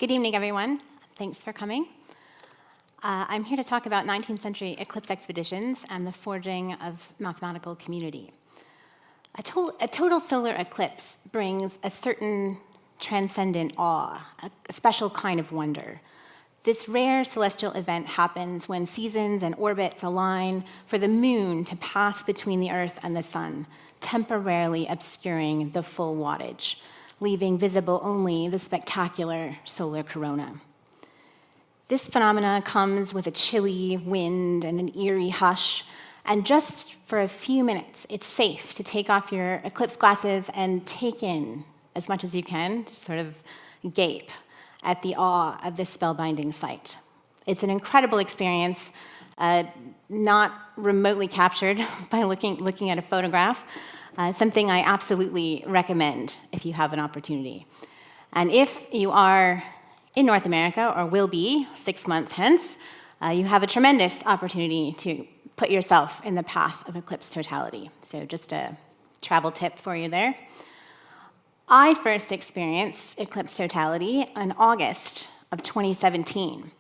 Good evening, everyone. Thanks for coming. I'm here to talk about 19th-century eclipse expeditions and the forging of mathematical community. A total solar eclipse brings a certain transcendent awe, a special kind of wonder. This rare celestial event happens when seasons and orbits align for the moon to pass between the Earth and the sun, temporarily obscuring the full wattage, leaving visible only the spectacular solar corona. This phenomena comes with a chilly wind and an eerie hush, and just for a few minutes, it's safe to take off your eclipse glasses and take in as much as you can, to sort of gape at the awe of this spellbinding sight. It's an incredible experience, not remotely captured by looking at a photograph, something I absolutely recommend if you have an opportunity. And if you are in North America, or will be 6 months hence, you have a tremendous opportunity to put yourself in the path of eclipse totality. So just a travel tip for you there. I first experienced eclipse totality in August of 2017.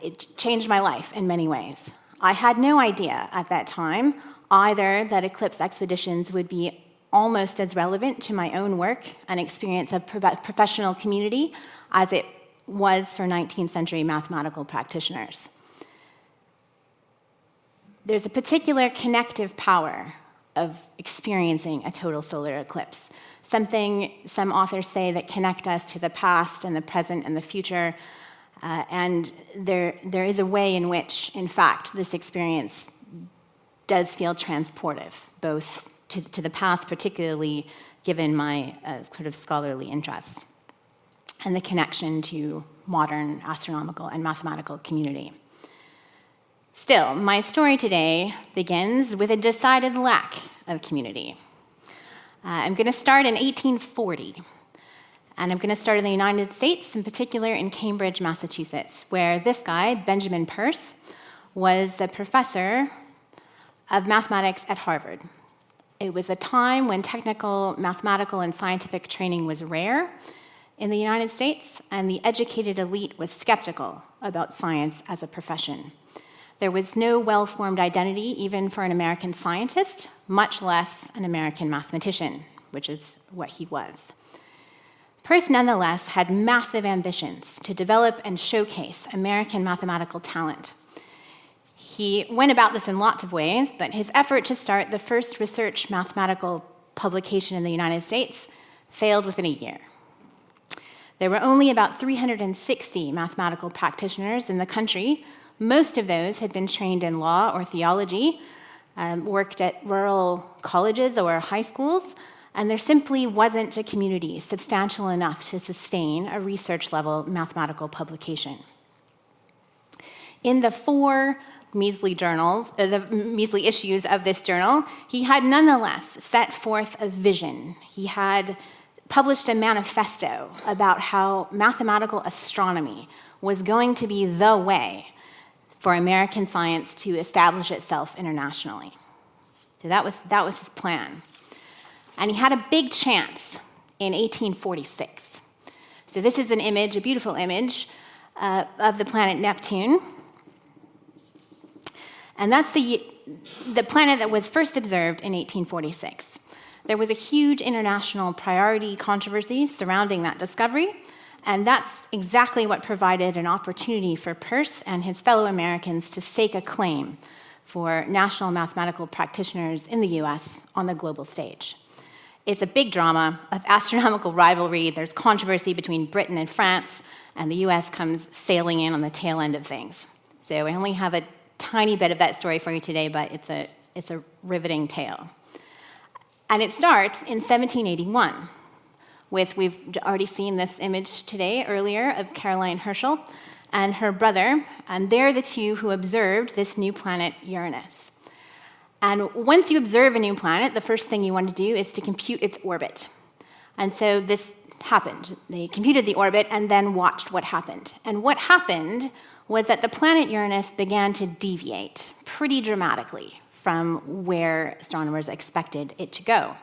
It changed my life in many ways. I had no idea at that time either that eclipse expeditions would be almost as relevant to my own work and experience of professional community as it was for 19th century mathematical practitioners. There's a particular connective power of experiencing a total solar eclipse, something some authors say that connect us to the past and the present and the future, and there is a way in which, in fact, this experience does feel transportive, both to the past, particularly given my sort of scholarly interests, and the connection to modern astronomical and mathematical community. Still, my story today begins with a decided lack of community. I'm going to start in 1840, and I'm going to start in the United States, in particular in Cambridge, Massachusetts, where this guy, Benjamin Peirce, was a professor of mathematics at Harvard. It was a time when technical, mathematical, and scientific training was rare in the United States, and the educated elite was skeptical about science as a profession. There was no well-formed identity even for an American scientist, much less an American mathematician, which is what he was. Peirce nonetheless had massive ambitions to develop and showcase American mathematical talent. He went about this in lots of ways, but his effort to start the first research mathematical publication in the United States failed within a year. There were only about 360 mathematical practitioners in the country. Most of those had been trained in law or theology, worked at rural colleges or high schools, and there simply wasn't a community substantial enough to sustain a research-level mathematical publication. In the four measly issues of this journal, he had nonetheless set forth a vision. He had published a manifesto about how mathematical astronomy was going to be the way for American science to establish itself internationally. So that was his plan. And he had a big chance in 1846. So this is an image, a beautiful image, of the planet Neptune. And that's the planet that was first observed in 1846. There was a huge international priority controversy surrounding that discovery, and that's exactly what provided an opportunity for Peirce and his fellow Americans to stake a claim for national mathematical practitioners in the US on the global stage. It's a big drama of astronomical rivalry. There's controversy between Britain and France, and the US comes sailing in on the tail end of things. So I only have a tiny bit of that story for you today, but it's a riveting tale. And it starts in 1781 with, we've already seen this image today earlier of Caroline Herschel and her brother, and they're the two who observed this new planet Uranus. And once you observe a new planet, the first thing you want to do is to compute its orbit. And so this happened. They computed the orbit and then watched what happened. And what happened was that the planet Uranus began to deviate pretty dramatically from where astronomers expected it to go.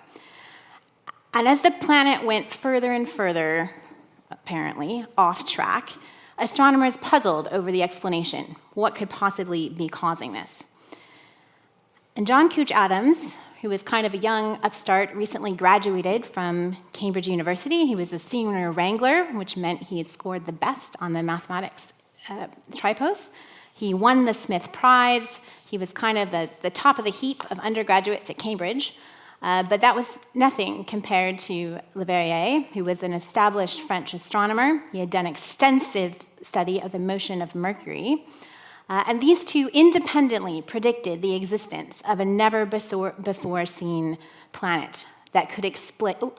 And as the planet went further and further apparently, off track, astronomers puzzled over the explanation. What could possibly be causing this? And John Couch Adams, who was kind of a young upstart, recently graduated from Cambridge University. He was a senior wrangler, which meant he had scored the best on the mathematics tripos. He won the Smith Prize. He was kind of the top of the heap of undergraduates at Cambridge. But that was nothing compared to Leverrier, who was an established French astronomer. He had done extensive study of the motion of Mercury. And these two independently predicted the existence of a never-before-seen planet that could explain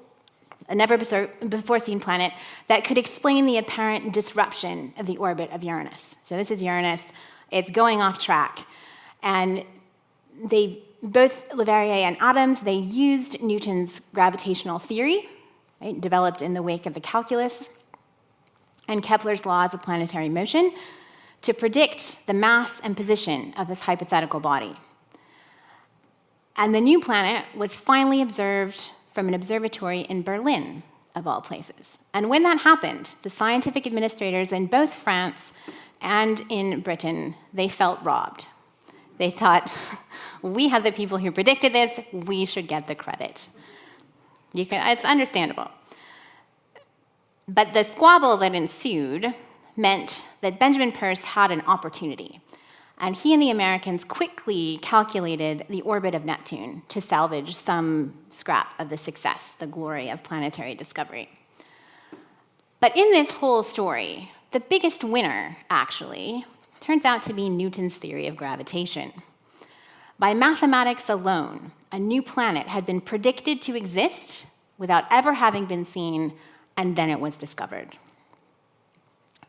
the apparent disruption of the orbit of Uranus. So this is Uranus. It's going off track. And both Leverrier and Adams, they used Newton's gravitational theory, right, developed in the wake of the calculus, and Kepler's laws of planetary motion to predict the mass and position of this hypothetical body. And the new planet was finally observed from an observatory in Berlin, of all places. And when that happened, the scientific administrators in both France and in Britain, they felt robbed. They thought, we have the people who predicted this, we should get the credit. It's understandable. But the squabble that ensued meant that Benjamin Peirce had an opportunity. And he and the Americans quickly calculated the orbit of Neptune to salvage some scrap of the success, the glory of planetary discovery. But in this whole story, the biggest winner, actually, turns out to be Newton's theory of gravitation. By mathematics alone, a new planet had been predicted to exist without ever having been seen, and then it was discovered.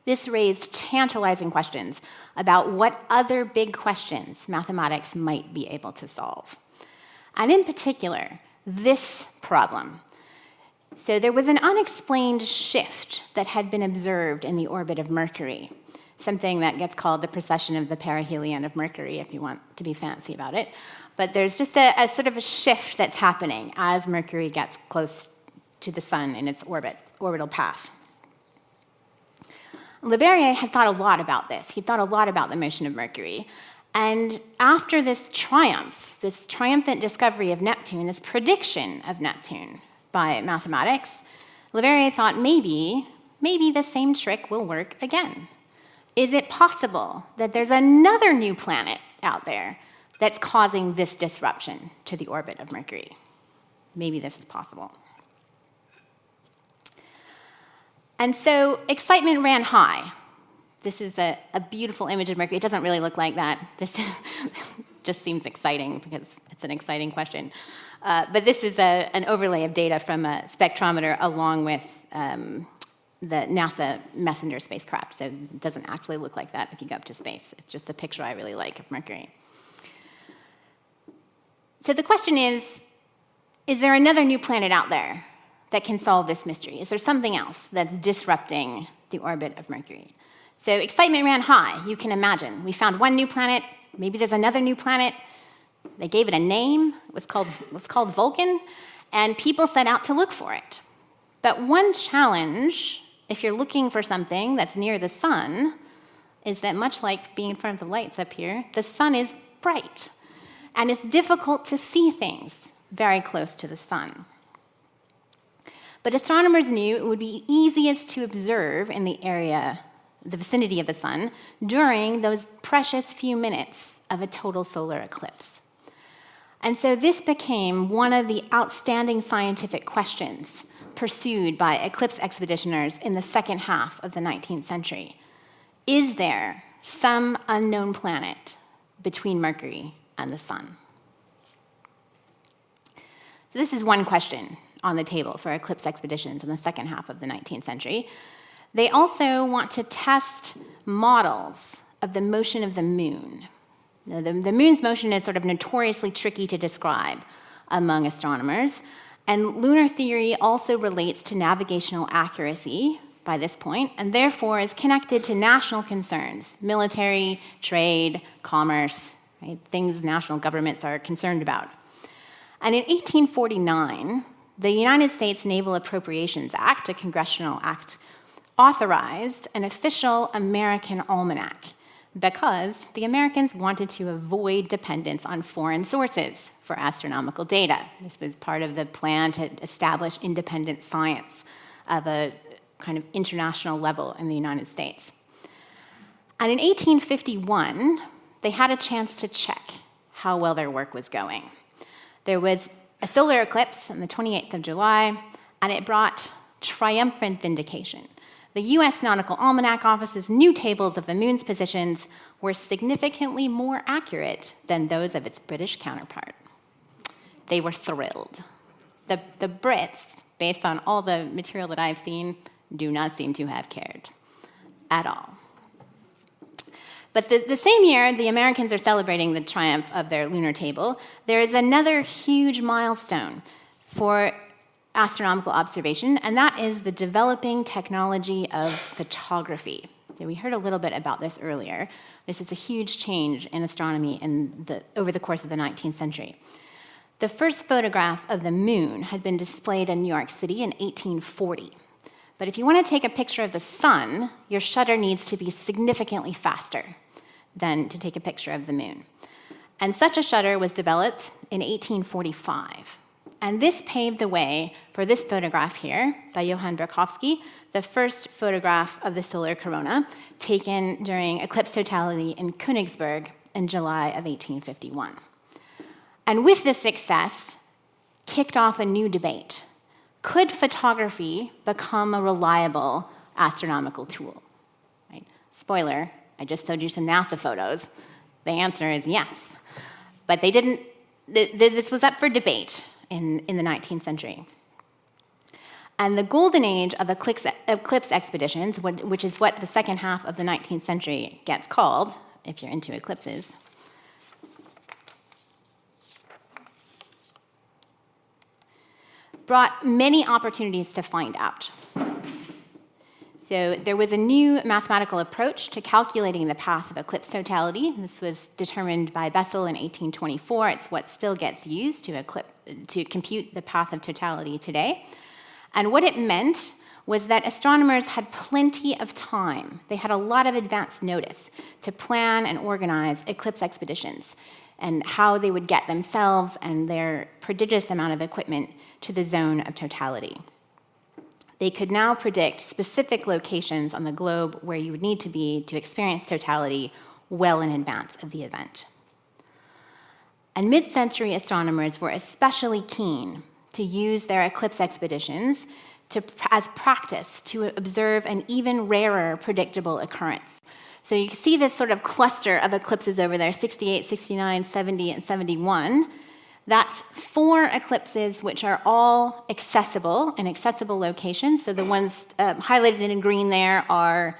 This raised tantalizing questions about what other big questions mathematics might be able to solve. And in particular, this problem. So there was an unexplained shift that had been observed in the orbit of Mercury, something that gets called the precession of the perihelion of Mercury, if you want to be fancy about it. But there's just a sort of a shift that's happening as Mercury gets close to the sun in its orbital path. Leverrier had thought a lot about this. He thought a lot about the motion of Mercury. And after this triumphant discovery of Neptune, this prediction of Neptune by mathematics, Leverrier thought maybe the same trick will work again. Is it possible that there's another new planet out there that's causing this disruption to the orbit of Mercury? Maybe this is possible. And so excitement ran high. This is a beautiful image of Mercury. It doesn't really look like that. This just seems exciting because it's an exciting question. But this is an overlay of data from a spectrometer along with the NASA Messenger spacecraft. So it doesn't actually look like that if you go up to space. It's just a picture I really like of Mercury. So the question is there another new planet out there that can solve this mystery? Is there something else that's disrupting the orbit of Mercury? So excitement ran high, you can imagine. We found one new planet, maybe there's another new planet. They gave it a name, it was called Vulcan, and people set out to look for it. But one challenge, if you're looking for something that's near the sun, is that much like being in front of the lights up here, the sun is bright, and it's difficult to see things very close to the sun. But astronomers knew it would be easiest to observe in the vicinity of the sun, during those precious few minutes of a total solar eclipse. And so this became one of the outstanding scientific questions pursued by eclipse expeditioners in the second half of the 19th century. Is there some unknown planet between Mercury and the sun? So this is one question on the table for eclipse expeditions in the second half of the 19th century. They also want to test models of the motion of the moon. Now, the moon's motion is sort of notoriously tricky to describe among astronomers, and lunar theory also relates to navigational accuracy by this point, and therefore is connected to national concerns, military, trade, commerce, right? Things national governments are concerned about. And in 1849, the United States Naval Appropriations Act, a congressional act, authorized an official American almanac because the Americans wanted to avoid dependence on foreign sources for astronomical data. This was part of the plan to establish independent science of a kind of international level in the United States. And in 1851, they had a chance to check how well their work was going. There was a solar eclipse on the 28th of July, and it brought triumphant vindication. The U.S. Nautical Almanac Office's new tables of the moon's positions were significantly more accurate than those of its British counterpart. They were thrilled. The Brits, based on all the material that I've seen, do not seem to have cared at all. But the same year the Americans are celebrating the triumph of their lunar table, there is another huge milestone for astronomical observation, and that is the developing technology of photography. So we heard a little bit about this earlier. This is a huge change in astronomy over the course of the 19th century. The first photograph of the moon had been displayed in New York City in 1840. But if you want to take a picture of the sun, your shutter needs to be significantly faster than to take a picture of the moon. And such a shutter was developed in 1845. And this paved the way for this photograph here by Johann Berkowski, the first photograph of the solar corona taken during eclipse totality in Königsberg in July of 1851. And with this success, kicked off a new debate. Could photography become a reliable astronomical tool? Right? Spoiler, I just showed you some NASA photos. The answer is yes. But they didn't, this was up for debate in the 19th century. And the golden age of eclipse expeditions, which is what the second half of the 19th century gets called, if you're into eclipses, brought many opportunities to find out. So there was a new mathematical approach to calculating the path of eclipse totality. This was determined by Bessel in 1824. It's what still gets used to compute the path of totality today. And what it meant was that astronomers had plenty of time. They had a lot of advance notice to plan and organize eclipse expeditions and how they would get themselves and their prodigious amount of equipment to the zone of totality. They could now predict specific locations on the globe where you would need to be to experience totality well in advance of the event. And mid-century astronomers were especially keen to use their eclipse expeditions as practice to observe an even rarer predictable occurrence. So you can see this sort of cluster of eclipses over there, 68, 69, 70, and 71. That's 4 eclipses which are all accessible in accessible locations. So the ones highlighted in green there are,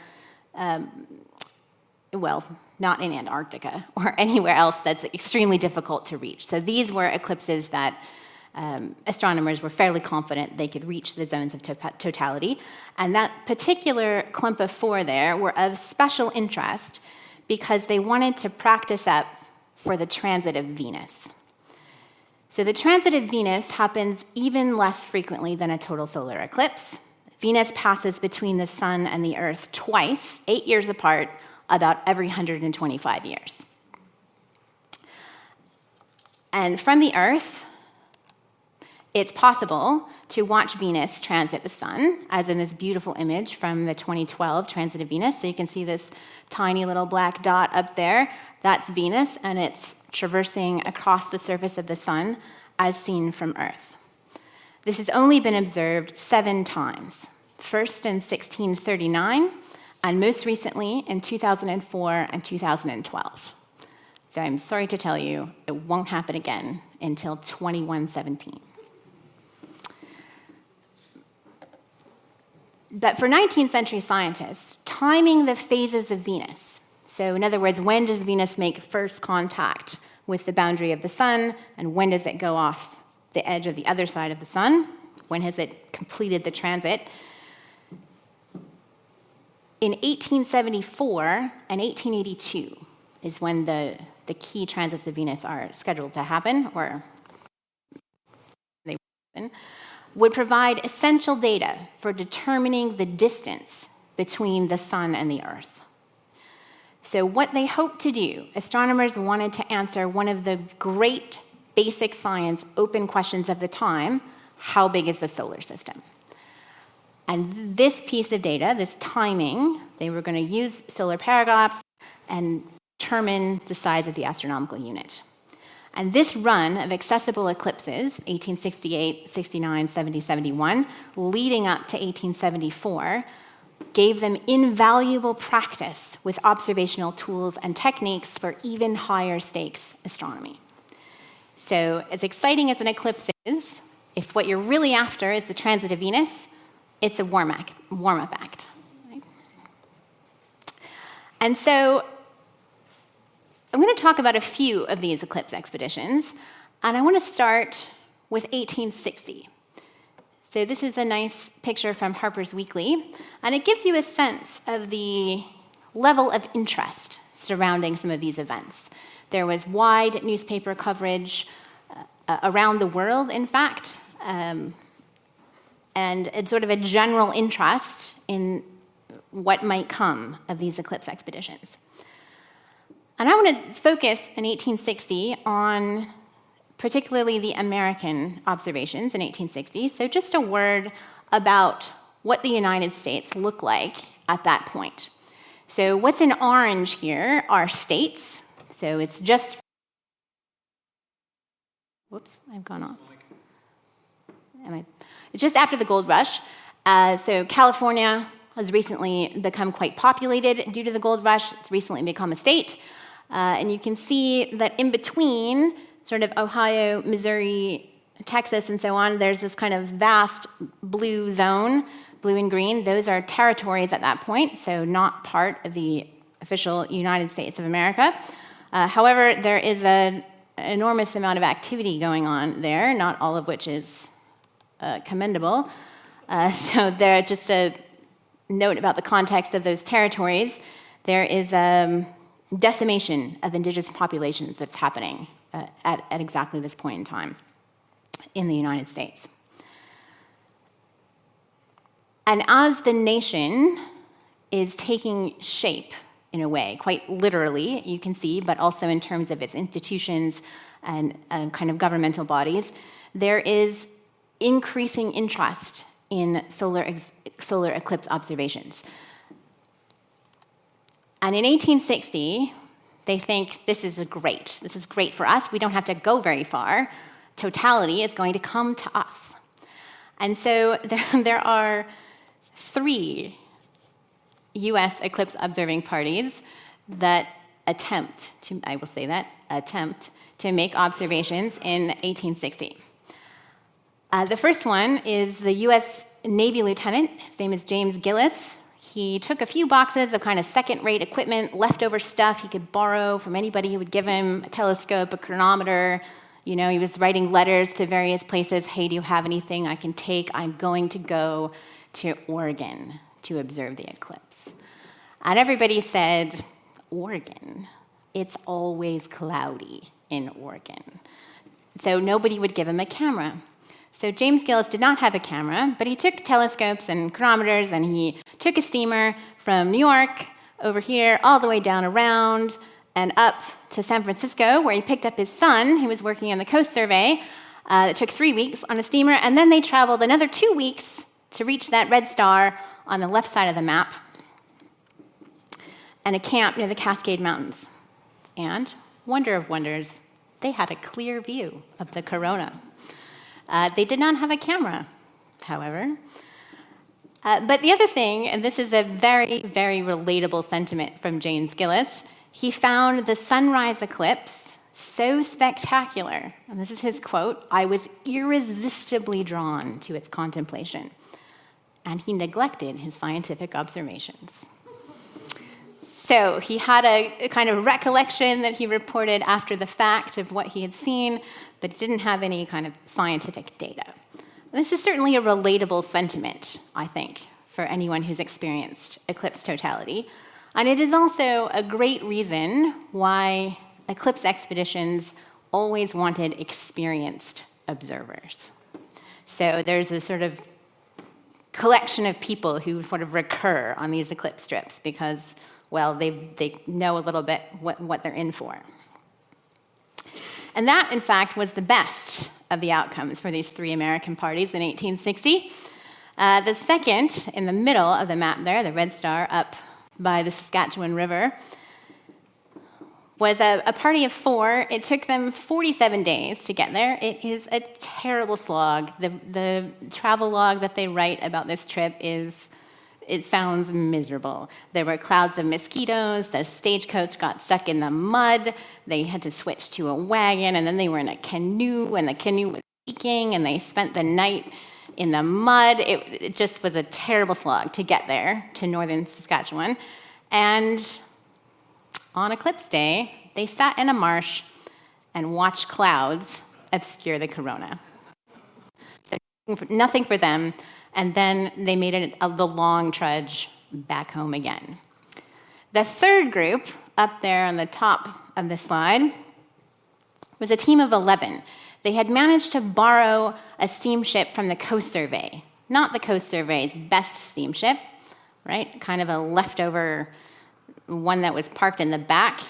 not in Antarctica or anywhere else that's extremely difficult to reach. So these were eclipses that astronomers were fairly confident they could reach the zones of totality. And that particular clump of 4 there were of special interest because they wanted to practice up for the transit of Venus. So the transit of Venus happens even less frequently than a total solar eclipse. Venus passes between the sun and the Earth twice, 8 years apart, about every 125 years. And from the Earth, it's possible to watch Venus transit the sun, as in this beautiful image from the 2012 transit of Venus. So you can see this tiny little black dot up there. That's Venus, and it's traversing across the surface of the sun as seen from Earth. This has only been observed 7 times, first in 1639, and most recently in 2004 and 2012. So I'm sorry to tell you, it won't happen again until 2117. But for 19th century scientists, timing the phases of Venus, so in other words, when does Venus make first contact with the boundary of the sun, and when does it go off the edge of the other side of the sun? When has it completed the transit? In 1874 and 1882 is when the key transits of Venus are scheduled to happen, or would provide essential data for determining the distance between the sun and the earth. So what they hoped to do, astronomers wanted to answer one of the great basic science open questions of the time: how big is the solar system? And this piece of data, this timing, they were going to use solar paragraphs and determine the size of the astronomical unit. And this run of accessible eclipses, 1868, 69, 70, 71, leading up to 1874, gave them invaluable practice with observational tools and techniques for even higher stakes astronomy. So as exciting as an eclipse is, if what you're really after is the transit of Venus, it's a warm-up act. Right? And so I'm going to talk about a few of these eclipse expeditions, and I want to start with 1860. So this is a nice picture from Harper's Weekly, and it gives you a sense of the level of interest surrounding some of these events. There was wide newspaper coverage around the world, in fact, and it's sort of a general interest in what might come of these eclipse expeditions. And I want to focus in 1860 on particularly the American observations in 1860. So just a word about what the United States looked like at that point. So what's in orange here are states. So it's just... Whoops, I've gone off. It's just after the gold rush. So California has recently become quite populated due to the gold rush. It's recently become a state. And you can see that in between sort of Ohio, Missouri, Texas, and so on, there's this kind of vast blue zone, blue and green. Those are territories at that point, so not part of the official United States of America. However, there is an enormous amount of activity going on there, not all of which is commendable. So there, just a note about the context of those territories, there is decimation of indigenous populations that's happening at exactly this point in time in the United States. And as the nation is taking shape in a way, quite literally, you can see, but also in terms of its institutions and kind of governmental bodies, there is increasing interest in solar eclipse observations. And in 1860, they think this is great for us. We don't have to go very far. Totality is going to come to us. And so there are 3 US eclipse observing parties that attempt to make observations in 1860. The first one is the US Navy lieutenant. His name is James Gillis. He took a few boxes of kind of second-rate equipment, leftover stuff he could borrow from anybody who would give him a telescope, a chronometer. You know, he was writing letters to various places. Hey, do you have anything I can take? I'm going to go to Oregon to observe the eclipse. And everybody said, Oregon? It's always cloudy in Oregon. So nobody would give him a camera. So James Gillis did not have a camera, but he took telescopes and chronometers, and he took a steamer from New York over here, all the way down around and up to San Francisco, where he picked up his son, who was working on the Coast Survey. It took 3 weeks on a steamer, and then they traveled another 2 weeks to reach that red star on the left side of the map, and a camp near the Cascade Mountains. And, wonder of wonders, they had a clear view of the corona. They did not have a camera, however. But the other thing, and this is a very, very relatable sentiment from James Gillis, he found the sunrise eclipse so spectacular, and this is his quote, "I was irresistibly drawn to its contemplation." And he neglected his scientific observations. So he had a kind of recollection that he reported after the fact of what he had seen, but didn't have any kind of scientific data. This is certainly a relatable sentiment, I think, for anyone who's experienced eclipse totality. And it is also a great reason why eclipse expeditions always wanted experienced observers. So there's a sort of collection of people who sort of recur on these eclipse strips because, well, they know a little bit what they're in for. And that, in fact, was the best of the outcomes for these three American parties in 1860. The second, in the middle of the map there, the red star up by the Saskatchewan River, was a party of four. It took them 47 days to get there. It is a terrible slog. The travel log that they write about this trip it sounds miserable. There were clouds of mosquitoes, the stagecoach got stuck in the mud, they had to switch to a wagon, and then they were in a canoe, and the canoe was leaking, and they spent the night in the mud. It just was a terrible slog to get there, to northern Saskatchewan. And on Eclipse Day, they sat in a marsh and watched clouds obscure the corona. So nothing for them, and then they made it the long trudge back home again. The third group, up there on the top of the slide, was a team of 11. They had managed to borrow a steamship from the Coast Survey, not the Coast Survey's best steamship, right? Kind of a leftover one that was parked in the back.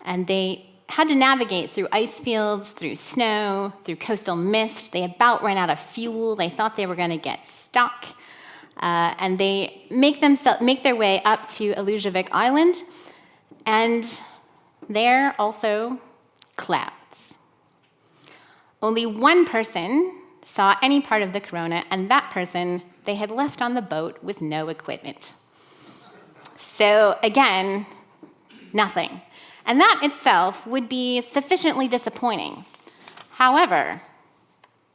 And they had to navigate through ice fields, through snow, through coastal mist. They about ran out of fuel. They thought they were going to get stuck. And they make their way up to Illusievik Island. And there also clouds. Only one person saw any part of the corona, and that person they had left on the boat with no equipment. So again, nothing. And that itself would be sufficiently disappointing. However,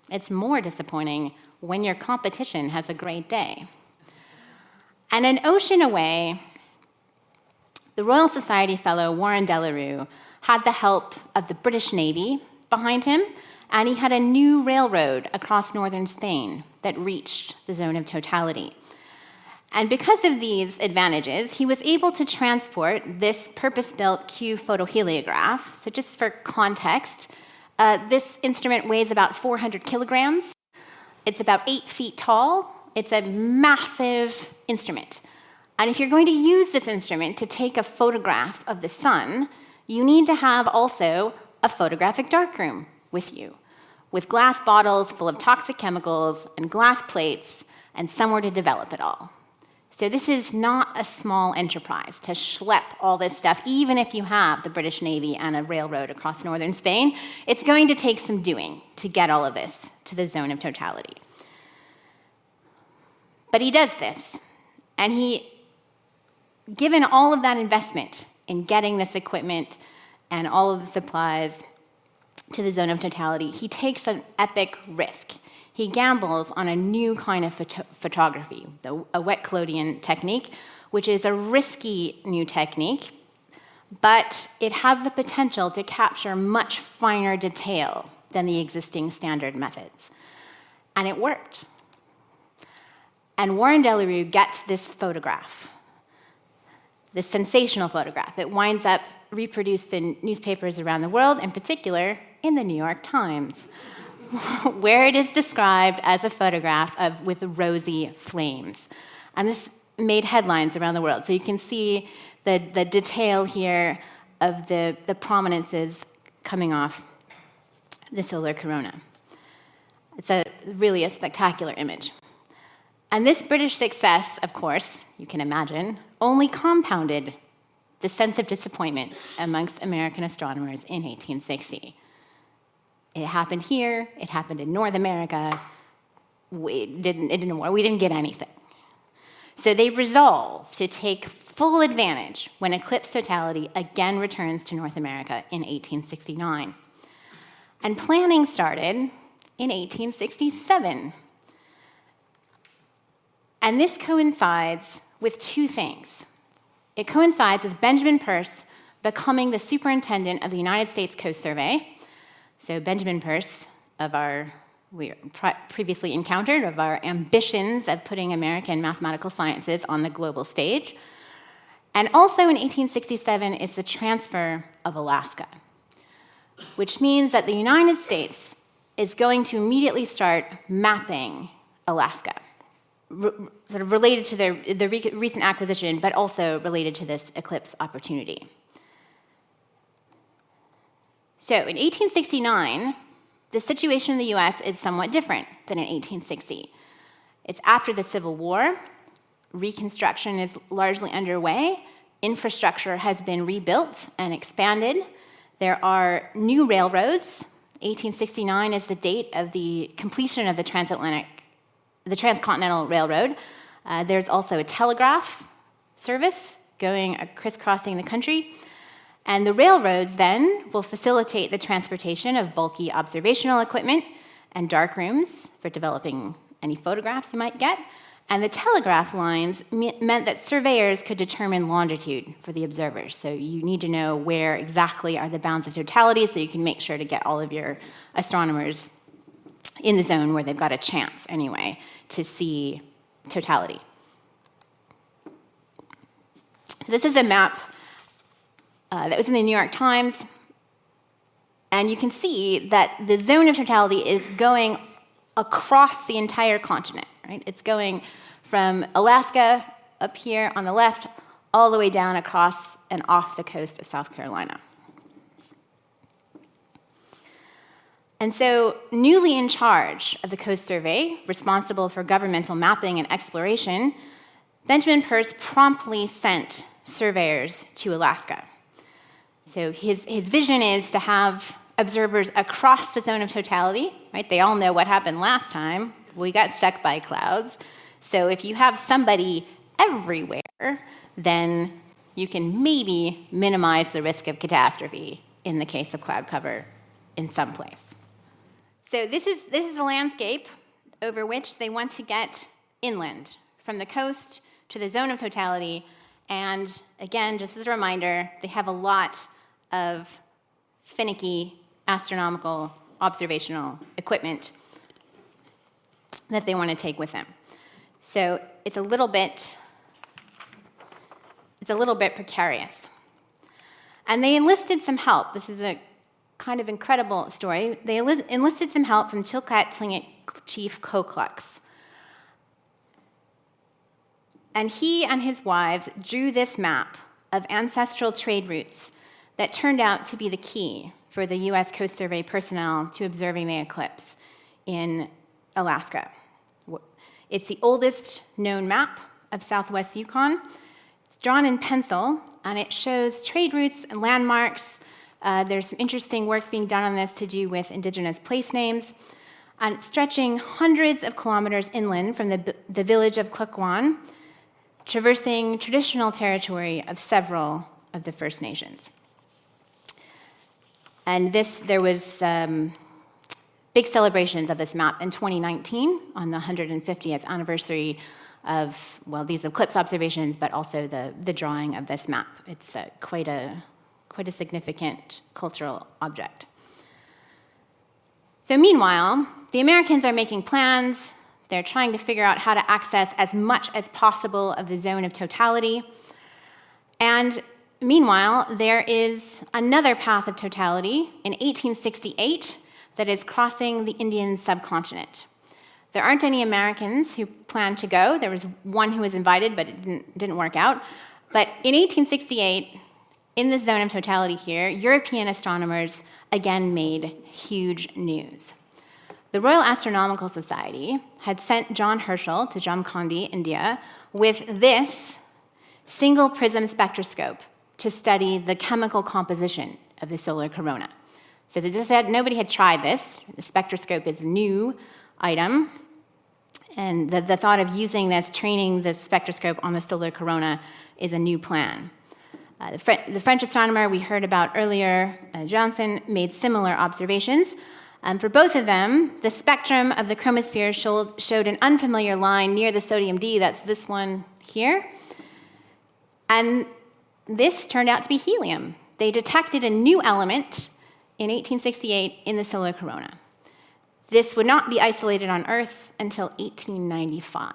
it's more disappointing when your competition has a great day. And an ocean away, the Royal Society fellow Warren Delarue had the help of the British Navy behind him, and he had a new railroad across northern Spain that reached the zone of totality. And because of these advantages, he was able to transport this purpose-built Q photoheliograph. So just for context, this instrument weighs about 400 kilograms. It's about 8 feet tall. It's a massive instrument. And if you're going to use this instrument to take a photograph of the sun, you need to have also a photographic darkroom with you, with glass bottles full of toxic chemicals and glass plates and somewhere to develop it all. So this is not a small enterprise to schlep all this stuff, even if you have the British Navy and a railroad across northern Spain. It's going to take some doing to get all of this to the zone of totality. But he does this, and given all of that investment in getting this equipment and all of the supplies to the zone of totality, he takes an epic risk. He gambles on a new kind of photography, a wet collodion technique, which is a risky new technique, but it has the potential to capture much finer detail than the existing standard methods. And it worked. And Warren Delarue gets this photograph, this sensational photograph. It winds up reproduced in newspapers around the world, in particular in the New York Times, where it is described as a photograph with rosy flames. And this made headlines around the world. So you can see the detail here of the prominences coming off the solar corona. It's really a spectacular image. And this British success, of course, you can imagine, only compounded the sense of disappointment amongst American astronomers in 1860. It happened here, it happened in North America, we didn't get anything. So they resolved to take full advantage when eclipse totality again returns to North America in 1869. And planning started in 1867. And this coincides with two things. It coincides with Benjamin Peirce becoming the superintendent of the United States Coast Survey. So Benjamin Peirce, we previously encountered, of our ambitions of putting American mathematical sciences on the global stage. And also in 1867 is the transfer of Alaska, which means that the United States is going to immediately start mapping Alaska. sort of related to the recent acquisition, but also related to this eclipse opportunity. So in 1869, the situation in the US is somewhat different than in 1860. It's after the Civil War. Reconstruction is largely underway. Infrastructure has been rebuilt and expanded. There are new railroads. 1869 is the date of the completion of the Transcontinental Railroad. There's also a telegraph service crisscrossing the country. And the railroads then will facilitate the transportation of bulky observational equipment and darkrooms for developing any photographs you might get. And the telegraph lines meant that surveyors could determine longitude for the observers. So you need to know where exactly are the bounds of totality so you can make sure to get all of your astronomers in the zone where they've got a chance, anyway, to see totality. This is a map that was in the New York Times. And you can see that the zone of totality is going across the entire continent. Right? It's going from Alaska up here on the left all the way down across and off the coast of South Carolina. And so, newly in charge of the Coast Survey, responsible for governmental mapping and exploration, Benjamin Peirce promptly sent surveyors to Alaska. So his vision is to have observers across the zone of totality, right? They all know what happened last time. We got stuck by clouds. So if you have somebody everywhere, then you can maybe minimize the risk of catastrophe in the case of cloud cover in some place. So this is a landscape over which they want to get inland, from the coast to the zone of totality. And again, just as a reminder, they have a lot of finicky astronomical observational equipment that they want to take with them. So it's a little bit precarious. And they enlisted some help. This is a kind of incredible story. They enlisted some help from Chilkat Tlingit chief Koklux. And he and his wives drew this map of ancestral trade routes that turned out to be the key for the U.S. Coast Survey personnel to observing the eclipse in Alaska. It's the oldest known map of southwest Yukon. It's drawn in pencil, and it shows trade routes and landmarks. There's some interesting work being done on this to do with indigenous place names. And it's stretching hundreds of kilometers inland from the village of Klukwan, traversing traditional territory of several of the First Nations. And there was big celebrations of this map in 2019 on the 150th anniversary of, these eclipse observations, but also the drawing of this map. It's quite a significant cultural object. So meanwhile, the Americans are making plans. They're trying to figure out how to access as much as possible of the zone of totality. And meanwhile, there is another path of totality in 1868 that is crossing the Indian subcontinent. There aren't any Americans who plan to go. There was one who was invited, but it didn't work out. But in 1868, in the zone of totality here, European astronomers again made huge news. The Royal Astronomical Society had sent John Herschel to Jamkhandi, India, with this single prism spectroscope to study the chemical composition of the solar corona. So nobody had tried this. The spectroscope is a new item. And the thought of using this, training the spectroscope on the solar corona, is a new plan. The French astronomer we heard about earlier, Johnson, made similar observations. For both of them, the spectrum of the chromosphere showed an unfamiliar line near the sodium D. That's this one here. And this turned out to be helium. They detected a new element in 1868 in the solar corona. This would not be isolated on Earth until 1895.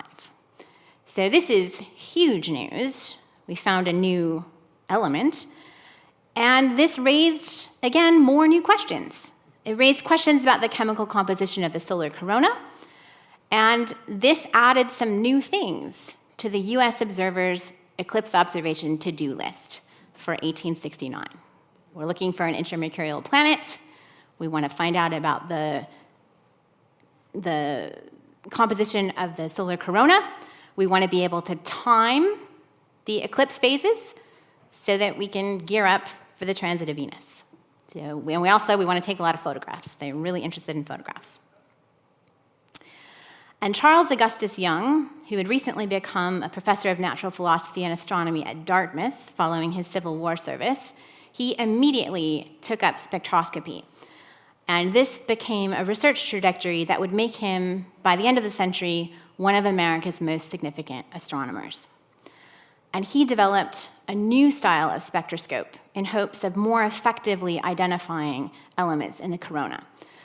So this is huge news. We found a new element. And this raised, again, more new questions. It raised questions about the chemical composition of the solar corona, And this added some new things to the US observers' eclipse observation to-do list for 1869. We're looking for an intramercurial planet. We want to find out about the composition of the solar corona. We want to be able to time the eclipse phases so that we can gear up for the transit of Venus. So, we want to take a lot of photographs. They're really interested in photographs. And Charles Augustus Young, who had recently become a professor of natural philosophy and astronomy at Dartmouth following his Civil War service, he immediately took up spectroscopy. And this became a research trajectory that would make him, by the end of the century, one of America's most significant astronomers. And he developed a new style of spectroscope in hopes of more effectively identifying elements in the corona.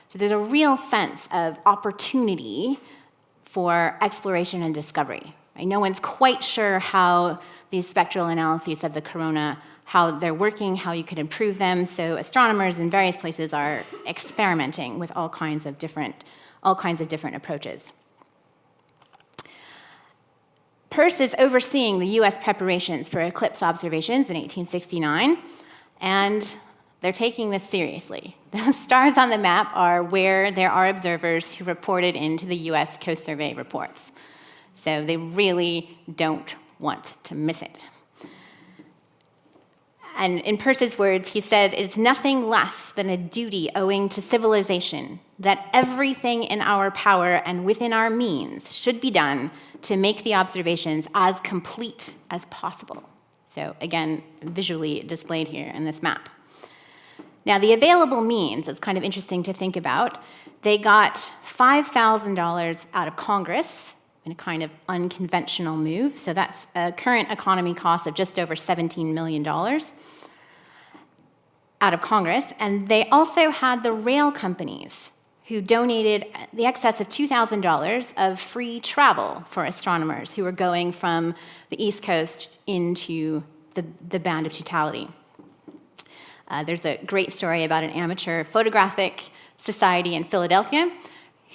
So there's a real sense of opportunity for exploration and discovery. Right? No one's quite sure how these spectral analyses of the corona, how they're working, how you could improve them. So astronomers in various places are experimenting with all kinds of different approaches. Peirce is overseeing the US preparations for eclipse observations in 1869, and they're taking this seriously. The stars on the map are where there are observers who reported into the US Coast Survey reports. So they really don't want to miss it. And in Peirce's words, he said, "It's nothing less than a duty owing to civilization that everything in our power and within our means should be done to make the observations as complete as possible." So again, visually displayed here in this map. Now, the available means, it's kind of interesting to think about. They got $5,000 out of Congress in a kind of unconventional move. So that's a current economy cost of just over $17 million out of Congress. And they also had the rail companies who donated the excess of $2,000 of free travel for astronomers who were going from the East Coast into the band of totality. There's a great story about an amateur photographic society in Philadelphia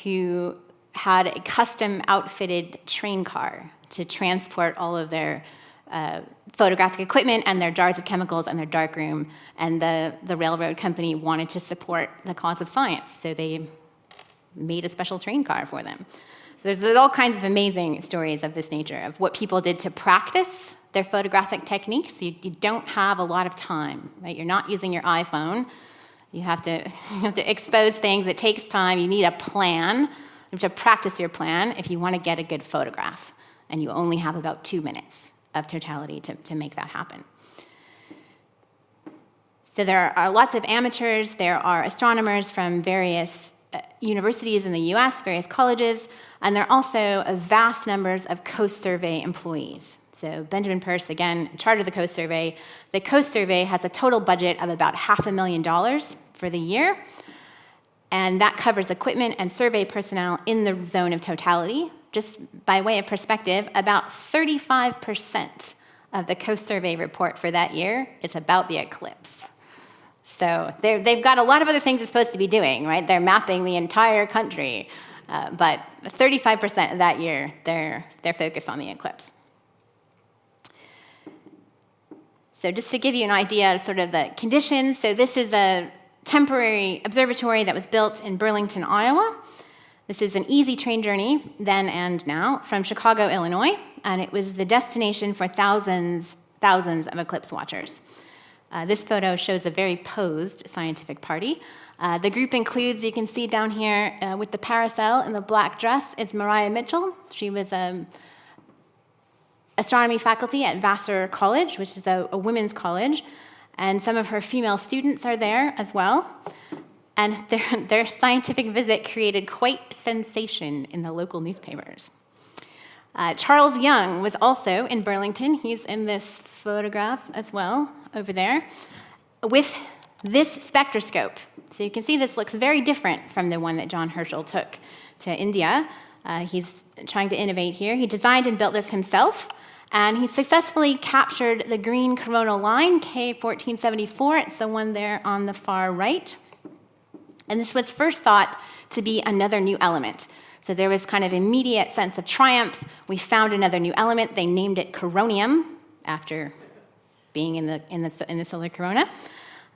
who had a custom outfitted train car to transport all of their photographic equipment and their jars of chemicals and their darkroom, and the railroad company wanted to support the cause of science, so they made a special train car for them. There's all kinds of amazing stories of this nature, of what people did to practice their photographic techniques. You don't have a lot of time, right? You're not using your iPhone. You have to expose things. It takes time. You need a plan. You have to practice your plan if you want to get a good photograph. And you only have about 2 minutes of totality to make that happen. So there are lots of amateurs. There are astronomers from various universities in the US, various colleges, and there are also vast numbers of Coast Survey employees. So Benjamin Peirce, again, in charge of the Coast Survey. The Coast Survey has a total budget of about $500,000 for the year, and that covers equipment and survey personnel in the zone of totality. Just by way of perspective, about 35% of the Coast Survey report for that year is about the eclipse. So they've got a lot of other things they're supposed to be doing, right? They're mapping the entire country, but 35% of that year, they're focused on the eclipse. So just to give you an idea of sort of the conditions, so this is a temporary observatory that was built in Burlington, Iowa. This is an easy train journey, then and now, from Chicago, Illinois, and it was the destination for thousands of eclipse watchers. This photo shows a very posed scientific party. The group includes, you can see down here with the parasol in the black dress, it's Mariah Mitchell. She was astronomy faculty at Vassar College, which is a women's college, and some of her female students are there as well. And their scientific visit created quite a sensation in the local newspapers. Charles Young was also in Burlington. He's in this photograph as well over there with this spectroscope. So you can see this looks very different from the one that John Herschel took to India. He's trying to innovate here. He designed and built this himself, and he successfully captured the green coronal line, K1474. It's the one there on the far right. And this was first thought to be another new element. So there was kind of immediate sense of triumph. We found another new element. They named it coronium after being in the solar corona.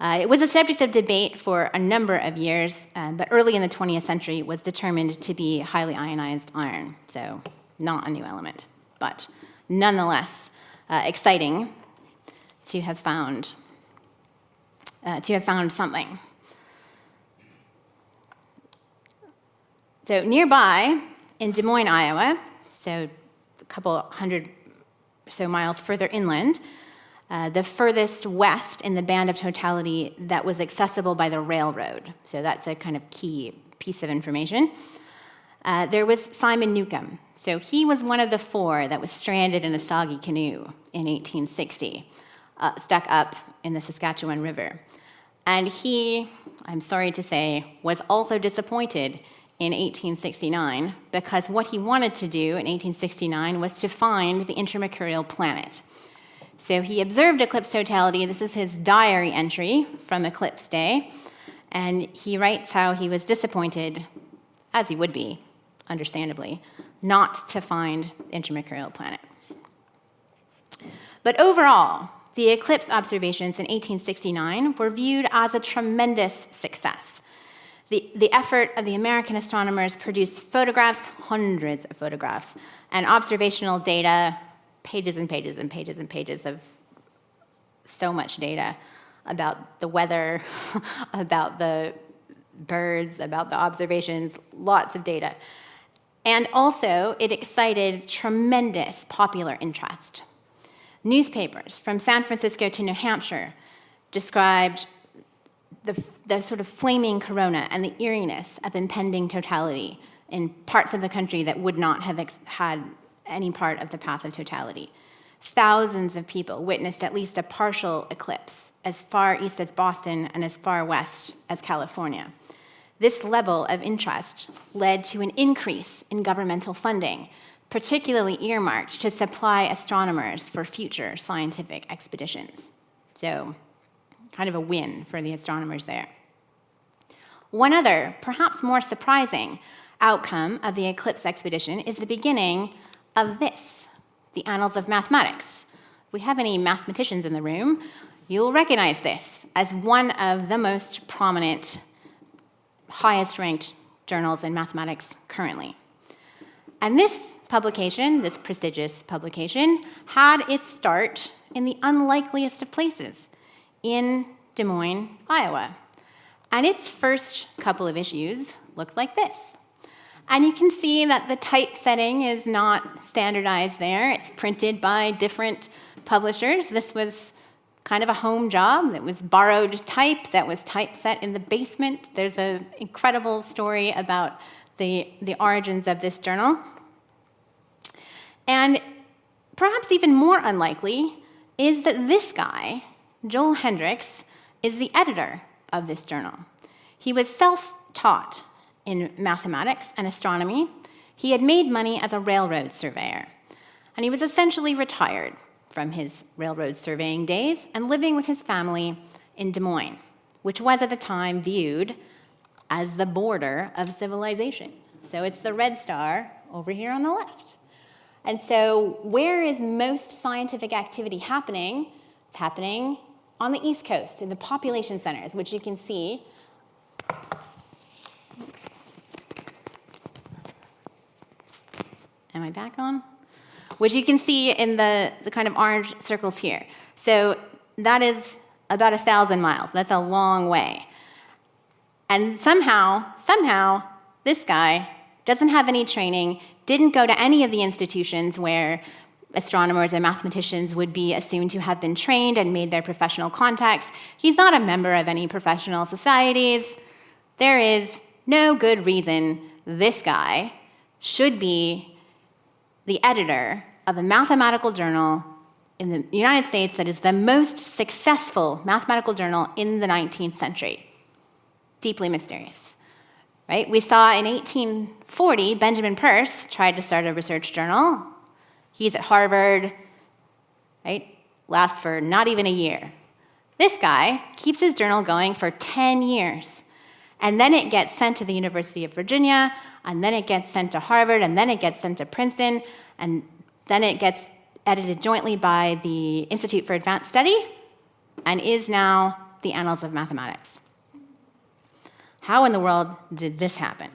It was a subject of debate for a number of years, but early in the 20th century was determined to be highly ionized iron, so not a new element, but nonetheless exciting to have found something. So nearby in Des Moines, Iowa, so a couple hundred or so miles further inland, the furthest west in the band of totality that was accessible by the railroad. So that's a kind of key piece of information. There was Simon Newcomb. So he was one of the 4 that was stranded in a soggy canoe in 1860, stuck up in the Saskatchewan River. And he, I'm sorry to say, was also disappointed in 1869 because what he wanted to do in 1869 was to find the intramercurial planet. So he observed eclipse totality. This is his diary entry from Eclipse Day. And he writes how he was disappointed, as he would be, understandably, not to find the intramercurial planet. But overall, the eclipse observations in 1869 were viewed as a tremendous success. The effort of the American astronomers produced photographs, hundreds of photographs, and observational data, pages and pages and pages and pages of so much data about the weather, about the birds, about the observations, lots of data. And also, it excited tremendous popular interest. Newspapers from San Francisco to New Hampshire described the sort of flaming corona and the eeriness of impending totality in parts of the country that would not have had any part of the path of totality. Thousands of people witnessed at least a partial eclipse as far east as Boston and as far west as California. This level of interest led to an increase in governmental funding, particularly earmarked to supply astronomers for future scientific expeditions. So, kind of a win for the astronomers there. One other, perhaps more surprising, outcome of the Eclipse expedition is the beginning of this, the Annals of Mathematics. If we have any mathematicians in the room, you'll recognize this as one of the most prominent, highest-ranked journals in mathematics currently. And this publication, this prestigious publication, had its start in the unlikeliest of places, in Des Moines, Iowa. And its first couple of issues looked like this. And you can see that the typesetting is not standardized there. It's printed by different publishers. This was kind of a home job. That was borrowed type that was typeset in the basement. There's an incredible story about the origins of this journal. And perhaps even more unlikely is that this guy, Joel Hendricks, is the editor of this journal. He was self-taught in mathematics and astronomy. He had made money as a railroad surveyor, and he was essentially retired from his railroad surveying days and living with his family in Des Moines, which was at the time viewed as the border of civilization. So it's the red star over here on the left. And so where is most scientific activity happening? It's happening on the East Coast, in the population centers, which you can see. Oops. Am I back on? Which you can see in the kind of orange circles here. So that is about 1,000 miles. That's a long way. And somehow, this guy doesn't have any training, didn't go to any of the institutions where astronomers and mathematicians would be assumed to have been trained and made their professional contacts. He's not a member of any professional societies. There is no good reason this guy should be the editor of a mathematical journal in the United States that is the most successful mathematical journal in the 19th century. Deeply mysterious, right? We saw in 1840, Benjamin Peirce tried to start a research journal. He's at Harvard, right? Lasts for not even a year. This guy keeps his journal going for 10 years. And then it gets sent to the University of Virginia and then it gets sent to Harvard, and then it gets sent to Princeton, and then it gets edited jointly by the Institute for Advanced Study, and is now the Annals of Mathematics. How in the world did this happen?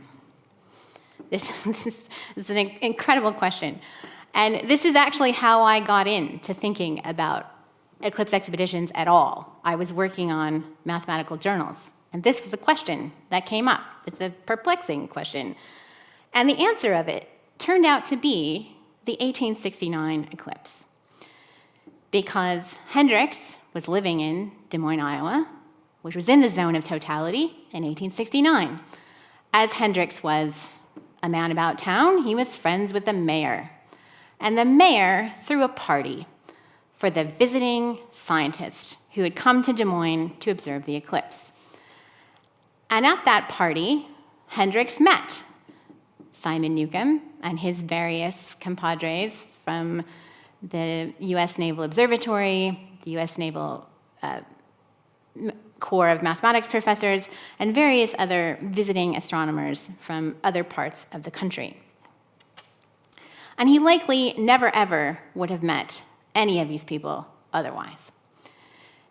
This is an incredible question. And this is actually how I got into thinking about Eclipse Expeditions at all. I was working on mathematical journals, and this was a question that came up. It's a perplexing question. And the answer of it turned out to be the 1869 eclipse. Because Hendricks was living in Des Moines, Iowa, which was in the zone of totality in 1869. As Hendricks was a man about town, he was friends with the mayor. And the mayor threw a party for the visiting scientist who had come to Des Moines to observe the eclipse. And at that party, Hendricks met Simon Newcomb and his various compadres from the U.S. Naval Observatory, the U.S. Naval Corps of Mathematics professors, and various other visiting astronomers from other parts of the country. And he likely never, ever would have met any of these people otherwise.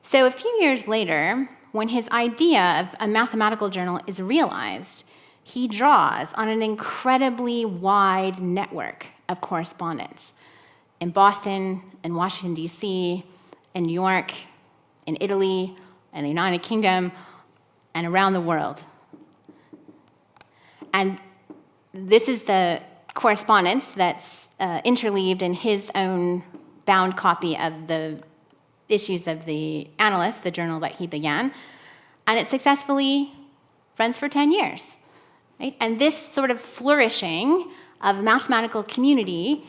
So a few years later, when his idea of a mathematical journal is realized, he draws on an incredibly wide network of correspondence in Boston, in Washington, D.C., in New York, in Italy, in the United Kingdom, and around the world. And this is the correspondence that's interleaved in his own bound copy of the issues of the Analyst, the journal that he began, and it successfully runs for 10 years. Right? And this sort of flourishing of mathematical community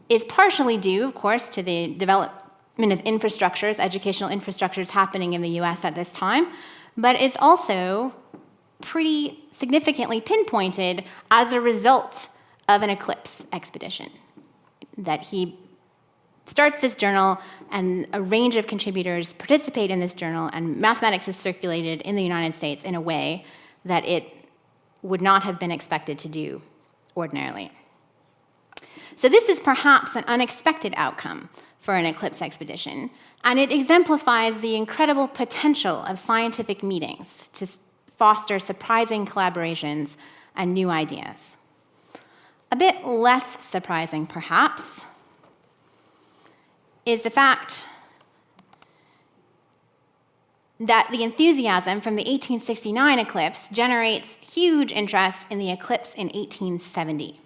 is partially due, of course, to the development of infrastructures, educational infrastructures happening in the US at this time, but it's also pretty significantly pinpointed as a result of an eclipse expedition. That he starts this journal, and a range of contributors participate in this journal, and mathematics is circulated in the United States in a way that it would not have been expected to do ordinarily. So this is perhaps an unexpected outcome for an eclipse expedition, and it exemplifies the incredible potential of scientific meetings to foster surprising collaborations and new ideas. A bit less surprising, perhaps, is the fact that the enthusiasm from the 1869 eclipse generates huge interest in the eclipse in 1870.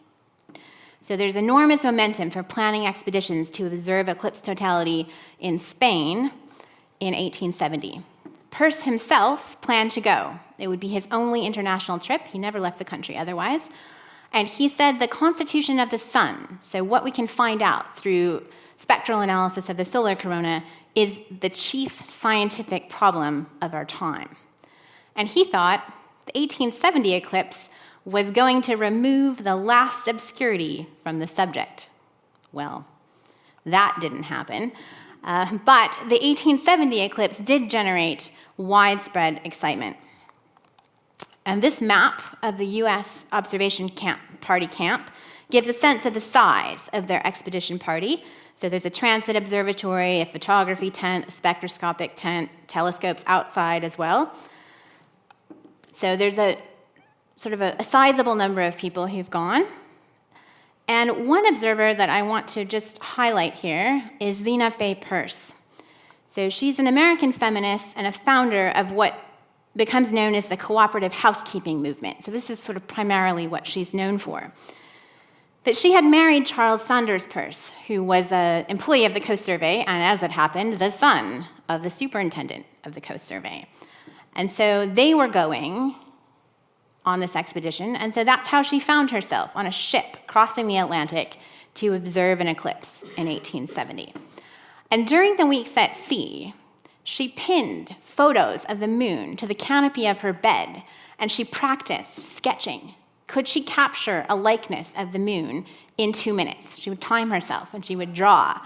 So there's enormous momentum for planning expeditions to observe eclipse totality in Spain in 1870. Peirce himself planned to go. It would be his only international trip. He never left the country otherwise. And he said the constitution of the sun, so what we can find out through spectral analysis of the solar corona, is the chief scientific problem of our time. And he thought the 1870 eclipse was going to remove the last obscurity from the subject. Well, that didn't happen. But the 1870 eclipse did generate widespread excitement. And this map of the U.S. observation party camp gives a sense of the size of their expedition party. So there's a transit observatory, a photography tent, a spectroscopic tent, telescopes outside as well. So there's a sort of a sizable number of people who've gone. And one observer that I want to just highlight here is Zena Faye Peirce. So she's an American feminist and a founder of what becomes known as the cooperative housekeeping movement. So this is sort of primarily what she's known for. But she had married Charles Sanders Peirce, who was an employee of the Coast Survey, and as it happened, the son of the superintendent of the Coast Survey. And so they were going on this expedition, and so that's how she found herself on a ship crossing the Atlantic to observe an eclipse in 1870. And during the weeks at sea, she pinned photos of the moon to the canopy of her bed, and she practiced sketching. Could she capture a likeness of the moon in 2 minutes? She would time herself, and she would draw,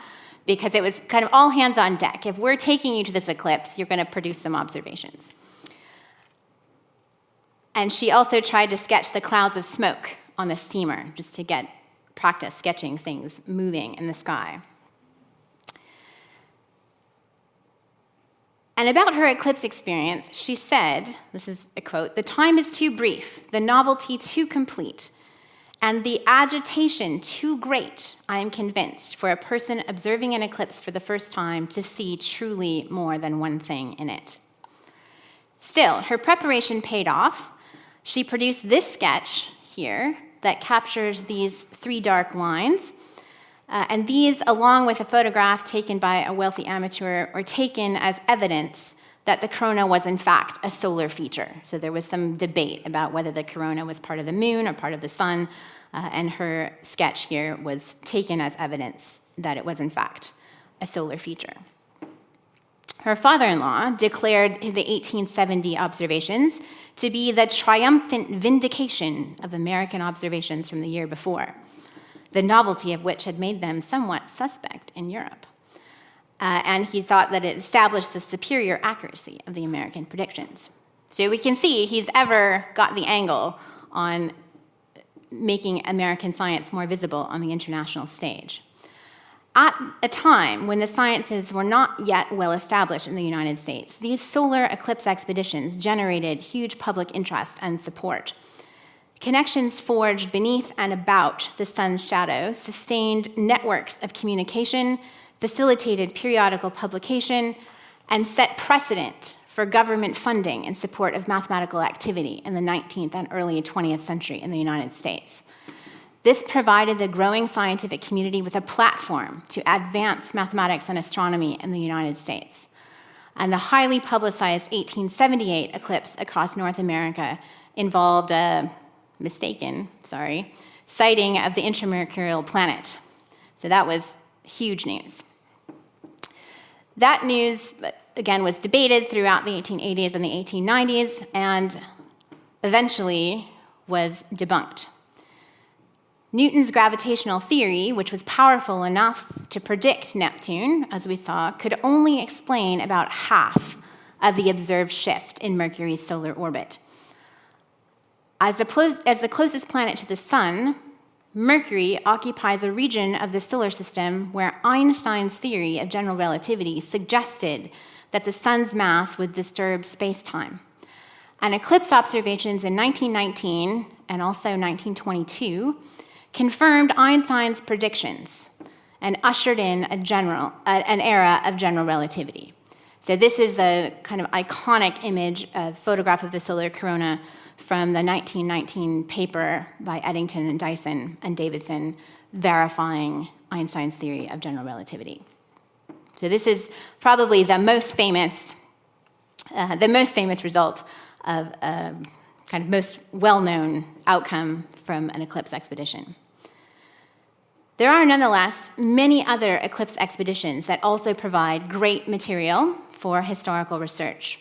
because it was kind of all hands on deck. If we're taking you to this eclipse, you're going to produce some observations. And she also tried to sketch the clouds of smoke on the steamer, just to get practice sketching things moving in the sky. And about her eclipse experience, she said, this is a quote, "The time is too brief, the novelty too complete, and the agitation too great, I am convinced, for a person observing an eclipse for the first time to see truly more than one thing in it." Still, her preparation paid off. She produced this sketch here that captures these 3 dark lines. And these, along with a photograph taken by a wealthy amateur, are taken as evidence that the corona was in fact a solar feature. So there was some debate about whether the corona was part of the moon or part of the sun, and her sketch here was taken as evidence that it was in fact a solar feature. Her father-in-law declared the 1870 observations to be the triumphant vindication of American observations from the year before, the novelty of which had made them somewhat suspect in Europe. And he thought that it established the superior accuracy of the American predictions. So we can see he's ever got the angle on making American science more visible on the international stage. At a time when the sciences were not yet well established in the United States, these solar eclipse expeditions generated huge public interest and support. Connections forged beneath and about the sun's shadow sustained networks of communication, facilitated periodical publication, and set precedent for government funding in support of mathematical activity in the 19th and early 20th century in the United States. This provided the growing scientific community with a platform to advance mathematics and astronomy in the United States. And the highly publicized 1878 eclipse across North America involved a sighting of the intramercurial planet. So that was huge news. That news, again, was debated throughout the 1880s and the 1890s, and eventually was debunked. Newton's gravitational theory, which was powerful enough to predict Neptune, as we saw, could only explain about half of the observed shift in Mercury's solar orbit. As the closest planet to the sun, Mercury occupies a region of the solar system where Einstein's theory of general relativity suggested that the sun's mass would disturb space-time. And eclipse observations in 1919 and also 1922 confirmed Einstein's predictions and ushered in an era of general relativity. So this is a kind of iconic image, a photograph of the solar corona from the 1919 paper by Eddington and Dyson and Davidson verifying Einstein's theory of general relativity. So this is probably the most famous result of a kind of most well-known outcome from an eclipse expedition. There are nonetheless many other eclipse expeditions that also provide great material for historical research.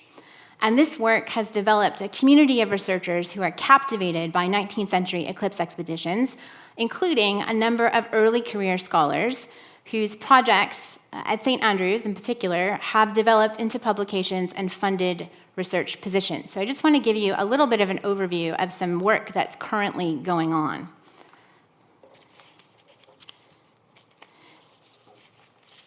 And this work has developed a community of researchers who are captivated by 19th century eclipse expeditions, including a number of early career scholars whose projects at St. Andrews in particular have developed into publications and funded research positions. So I just want to give you a little bit of an overview of some work that's currently going on.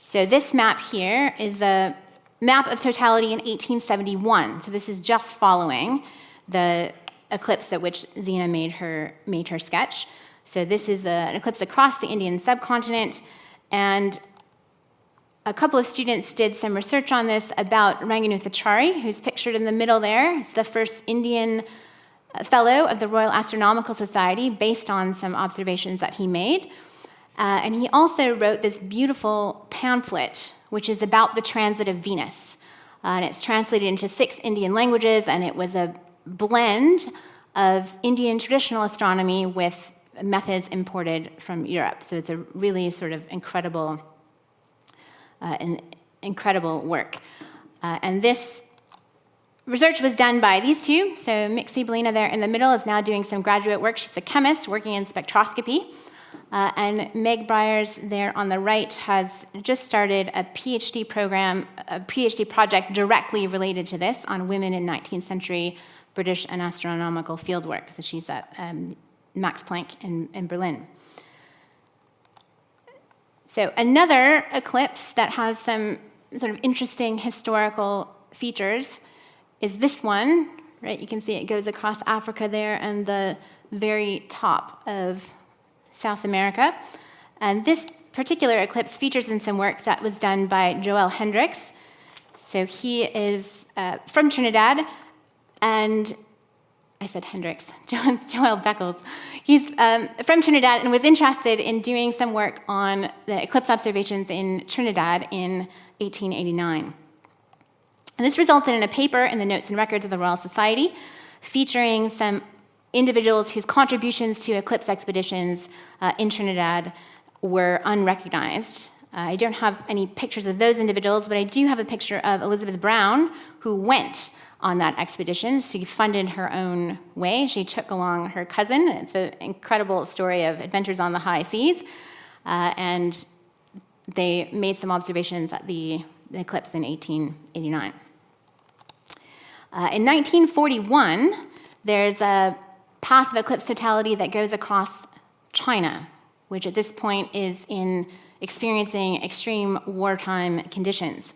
So this map here is a map of totality in 1871. So this is just following the eclipse at which Zena made her sketch. So this is an eclipse across the Indian subcontinent, and a couple of students did some research on this about Ranganatharachari, who's pictured in the middle there. He's the first Indian fellow of the Royal Astronomical Society based on some observations that he made. And he also wrote this beautiful pamphlet, which is about the transit of Venus. And it's translated into 6 Indian languages, and it was a blend of Indian traditional astronomy with methods imported from Europe. So it's a really sort of incredible work. And this research was done by these two. So Mixie Belina there in the middle is now doing some graduate work. She's a chemist working in spectroscopy. And Meg Briers there on the right has just started a PhD program, a PhD project directly related to this on women in 19th century British and astronomical fieldwork. So she's at Max Planck in Berlin. So another eclipse that has some sort of interesting historical features is this one, right? You can see it goes across Africa there and the very top of South America. And this particular eclipse features in some work that was done by Joel Hendricks. So he is from Trinidad, and I said Hendricks, Joel Beckles. He's from Trinidad and was interested in doing some work on the eclipse observations in Trinidad in 1889. And this resulted in a paper in the Notes and Records of the Royal Society featuring some individuals whose contributions to eclipse expeditions in Trinidad were unrecognized. I don't have any pictures of those individuals, but I do have a picture of Elizabeth Brown, who went on that expedition. She funded her own way. She took along her cousin. It's an incredible story of adventures on the high seas. And they made some observations at the eclipse in 1889. In 1941, there's a path of eclipse totality that goes across China, which at this point is experiencing extreme wartime conditions.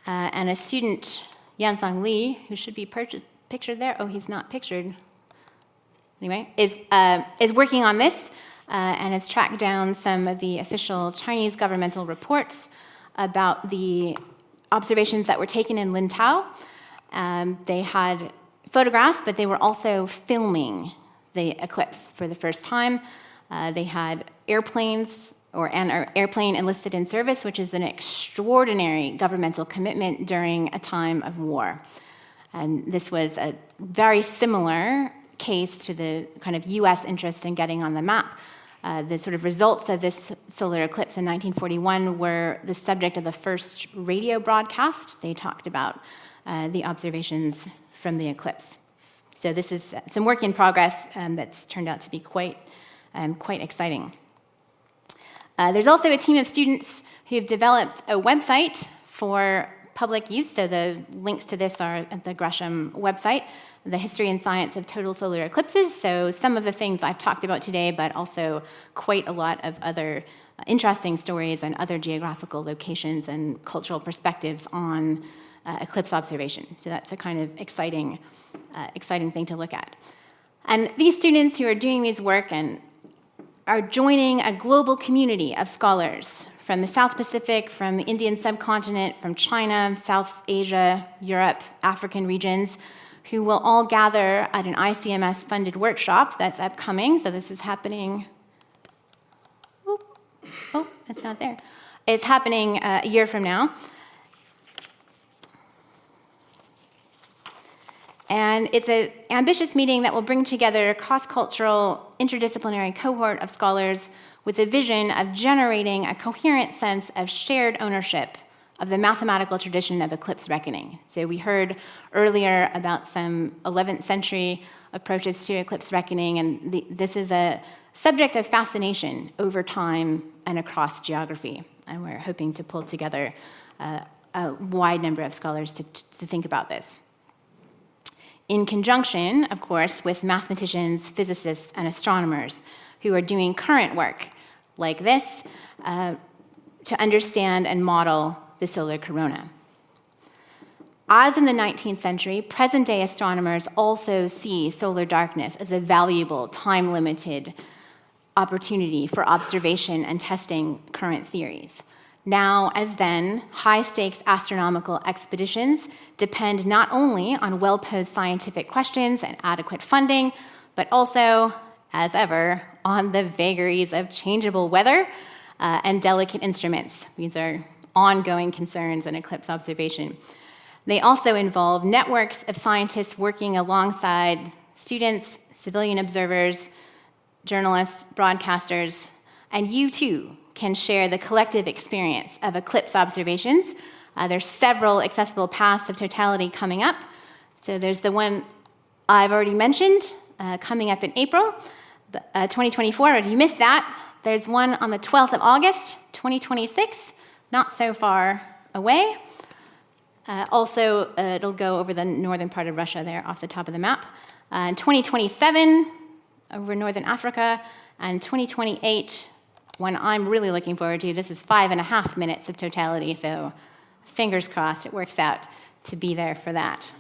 And a student, Yansong Li, who should be pictured there, he's not pictured, anyway, is working on this and has tracked down some of the official Chinese governmental reports about the observations that were taken in Lintao. They had photographs, but they were also filming the eclipse for the first time. They had airplanes, or an airplane enlisted in service, which is an extraordinary governmental commitment during a time of war. And this was a very similar case to the kind of US interest in getting on the map. The sort of results of this solar eclipse in 1941 were the subject of the first radio broadcast. They talked about the observations from the eclipse. So this is some work in progress that's turned out to be quite exciting. There's also a team of students who've developed a website for public use. So the links to this are at the Gresham website, the history and science of total solar eclipses. So some of the things I've talked about today, but also quite a lot of other interesting stories and other geographical locations and cultural perspectives on eclipse observation. So that's a kind of exciting thing to look at. And these students who are doing these work and are joining a global community of scholars from the South Pacific, from the Indian subcontinent, from China, South Asia, Europe, African regions, who will all gather at an ICMS-funded workshop that's upcoming. So this is happening. Oh, it's not there. It's happening a year from now. And it's an ambitious meeting that will bring together a cross-cultural, interdisciplinary cohort of scholars with a vision of generating a coherent sense of shared ownership of the mathematical tradition of eclipse reckoning. So we heard earlier about some 11th century approaches to eclipse reckoning, and this is a subject of fascination over time and across geography. And we're hoping to pull together a wide number of scholars to think about this. In conjunction, of course, with mathematicians, physicists, and astronomers who are doing current work like this to understand and model the solar corona. As in the 19th century, present-day astronomers also see solar darkness as a valuable, time-limited opportunity for observation and testing current theories. Now, as then, high-stakes astronomical expeditions depend not only on well-posed scientific questions and adequate funding, but also, as ever, on the vagaries of changeable weather and delicate instruments. These are ongoing concerns in eclipse observation. They also involve networks of scientists working alongside students, civilian observers, journalists, broadcasters, and you too can share the collective experience of eclipse observations. There's several accessible paths of totality coming up. So there's the one I've already mentioned coming up in April 2024. If you missed that, there's one on the 12th of August, 2026, not so far away. Also, it'll go over the northern part of Russia there off the top of the map. In 2027, over northern Africa, and 2028, one I'm really looking forward to. This is 5.5 minutes of totality, so fingers crossed it works out to be there for that.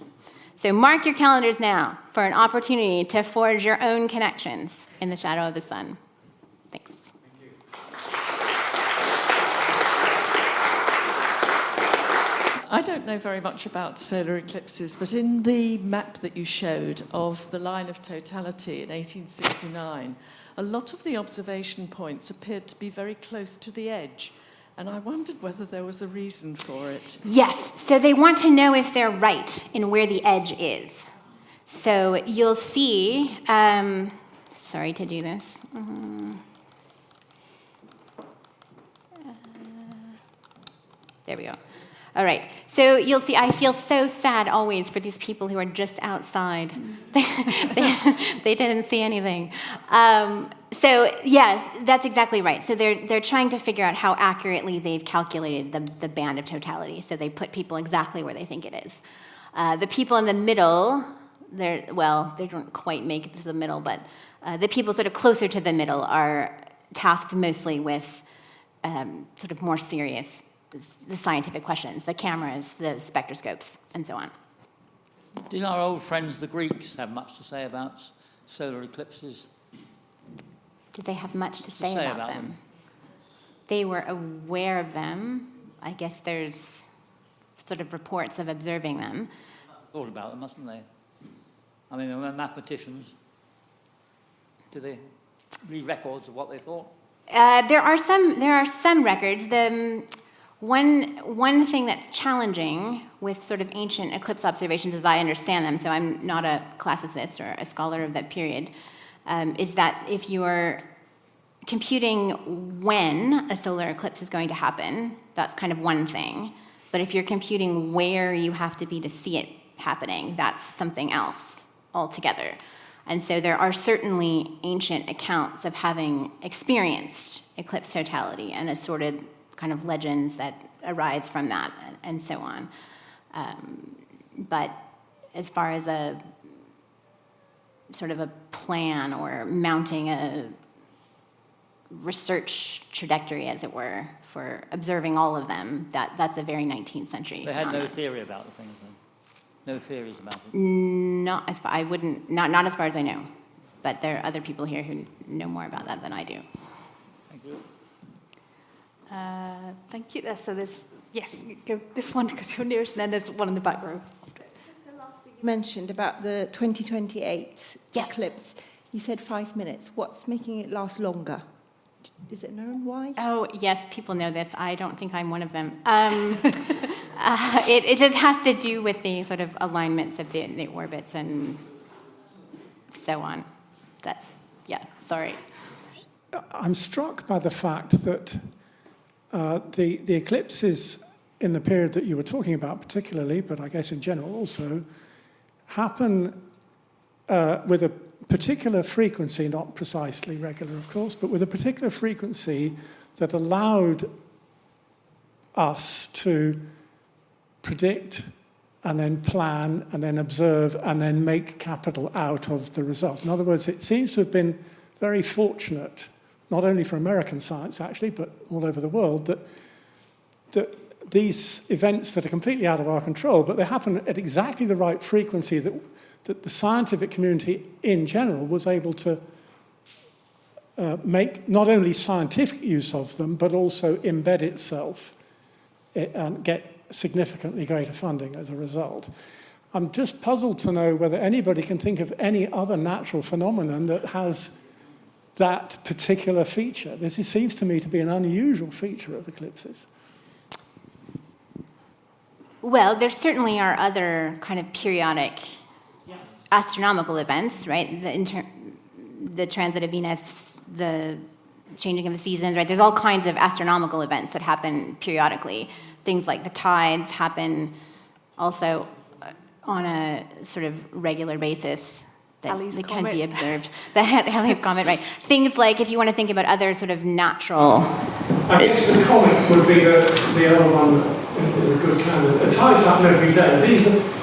So mark your calendars now for an opportunity to forge your own connections in the shadow of the sun. Thanks. I don't know very much about solar eclipses, but in the map that you showed of the line of totality in 1869, a lot of the observation points appeared to be very close to the edge, and I wondered whether there was a reason for it. Yes, so they want to know if they're right in where the edge is. So you'll see, sorry to do this. There we go. All right, so you'll see, I feel so sad always for these people who are just outside. They didn't see anything. So yes, that's exactly right. So they're trying to figure out how accurately they've calculated the band of totality. So they put people exactly where they think it is. The people in the middle, they don't quite make it to the middle, but the people sort of closer to the middle are tasked mostly with sort of more serious the scientific questions, the cameras, the spectroscopes, and so on. Did our old friends, the Greeks, have much to say about solar eclipses? Did they have much to say about them? They were aware of them. I guess there's sort of reports of observing them. Thought about them, mustn't they? I mean, they were mathematicians. Do they read records of what they thought? There are some records. One thing that's challenging with sort of ancient eclipse observations, as I understand them, so I'm not a classicist or a scholar of that period, is that if you're computing when a solar eclipse is going to happen, that's kind of one thing. But if you're computing where you have to be to see it happening, that's something else altogether. And so there are certainly ancient accounts of having experienced eclipse totality and assorted kind of legends that arise from that and so on. But as far as a sort of a plan or mounting a research trajectory, as it were, for observing all of them, that's a very 19th century They phenomenon. had no theory about the thing, then? No theories about it? Not as far as I know. But there are other people here who know more about that than I do. Thank you. Thank you. So there's, yes, you go this one because you're nearest, and then there's one in the back row. Just the last thing you mentioned about the 2028 Yes. eclipse. You said 5 minutes. What's making it last longer? Is it known why? Oh, yes, people know this. I don't think I'm one of them. It just has to do with the sort of alignments of the orbits and so on. Sorry. I'm struck by the fact that the eclipses in the period that you were talking about particularly, but I guess in general also, happen with a particular frequency, not precisely regular, of course, but with a particular frequency that allowed us to predict and then plan and then observe and then make capital out of the result. In other words, it seems to have been very fortunate, not only for American science actually, but all over the world, that these events that are completely out of our control, but they happen at exactly the right frequency that the scientific community in general was able to make not only scientific use of them, but also embed itself and get significantly greater funding as a result. I'm just puzzled to know whether anybody can think of any other natural phenomenon that has that particular feature. This seems to me to be an unusual feature of eclipses. Well, there certainly are other kind of periodic astronomical events, right? The transit of Venus, the changing of the seasons, right? There's all kinds of astronomical events that happen periodically. Things like the tides happen also on a sort of regular basis that Halley's they can Comet. be observed. The Halley's Comet, right? Things like, if you want to think about other sort of natural... I guess the comet would be the other one is a good candidate. A tie's happen every day.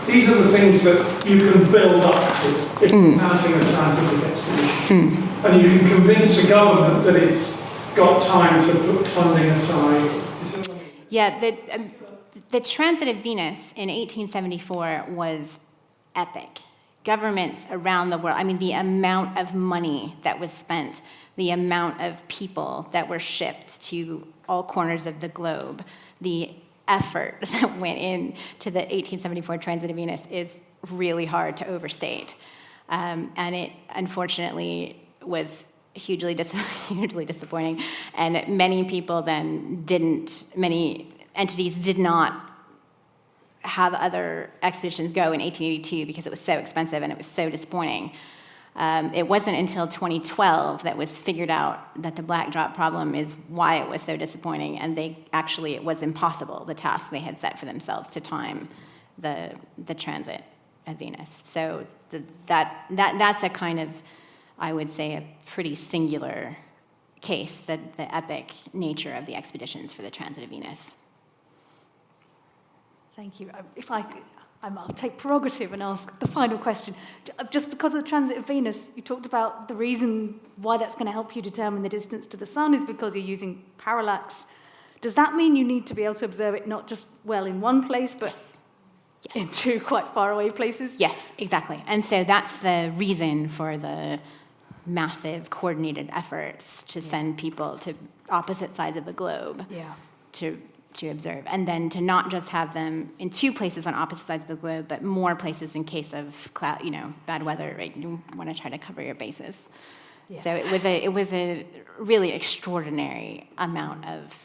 These are the things that you can build up to if you're mounting a scientific expedition. And you can convince a government that it's got time to put funding aside. You see what I mean? Yeah, the transit of Venus in 1874 was epic. Governments around the world, I mean, the amount of money that was spent, the amount of people that were shipped to all corners of the globe, the effort that went into the 1874 transit of Venus is really hard to overstate. And it, unfortunately, was hugely disappointing. And many people then many entities did not have other expeditions go in 1882 because it was so expensive and it was so disappointing. It wasn't until 2012 that was figured out that the black drop problem is why it was so disappointing, and it was impossible, the task they had set for themselves to time the transit of Venus. So that's a kind of, I would say, a pretty singular case, the epic nature of the expeditions for the transit of Venus. Thank you. If I'll take prerogative and ask the final question. Just because of the transit of Venus, you talked about the reason why that's going to help you determine the distance to the sun is because you're using parallax. Does that mean you need to be able to observe it not just in one place, but Yes. in two quite far away places? Yes, exactly. And so that's the reason for the massive coordinated efforts to send people to opposite sides of the globe to observe, and then to not just have them in two places on opposite sides of the globe, but more places in case of bad weather. Right? You want to try to cover your bases. Yeah. So it was a really extraordinary amount of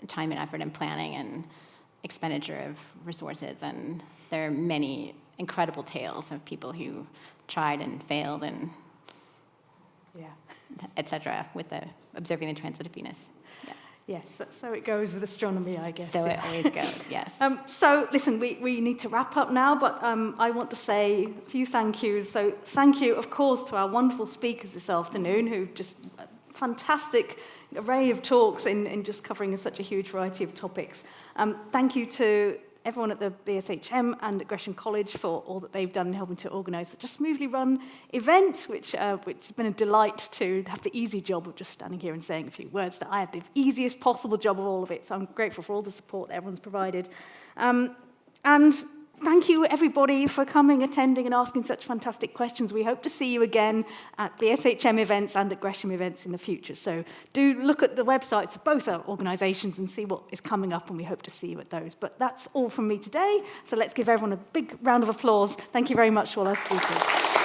time and effort and planning and expenditure of resources, and there are many incredible tales of people who tried and failed and etc. with observing the transit of Venus. Yes, so it goes with astronomy, I guess. So it always goes, yes. So, listen, we need to wrap up now, but I want to say a few thank yous. So thank you, of course, to our wonderful speakers this afternoon, who've just a fantastic array of talks in just covering such a huge variety of topics. Thank you to everyone at the BSHM and at Gresham College for all that they've done in helping to organise such a smoothly run event, which has been a delight to have the easy job of just standing here and saying a few words, that I had the easiest possible job of all of it. So I'm grateful for all the support that everyone's provided. And thank you, everybody, for coming, attending, and asking such fantastic questions. We hope to see you again at the SHM events and at Gresham events in the future. So do look at the websites of both our organisations and see what is coming up, and we hope to see you at those. But that's all from me today. So let's give everyone a big round of applause. Thank you very much to all our speakers.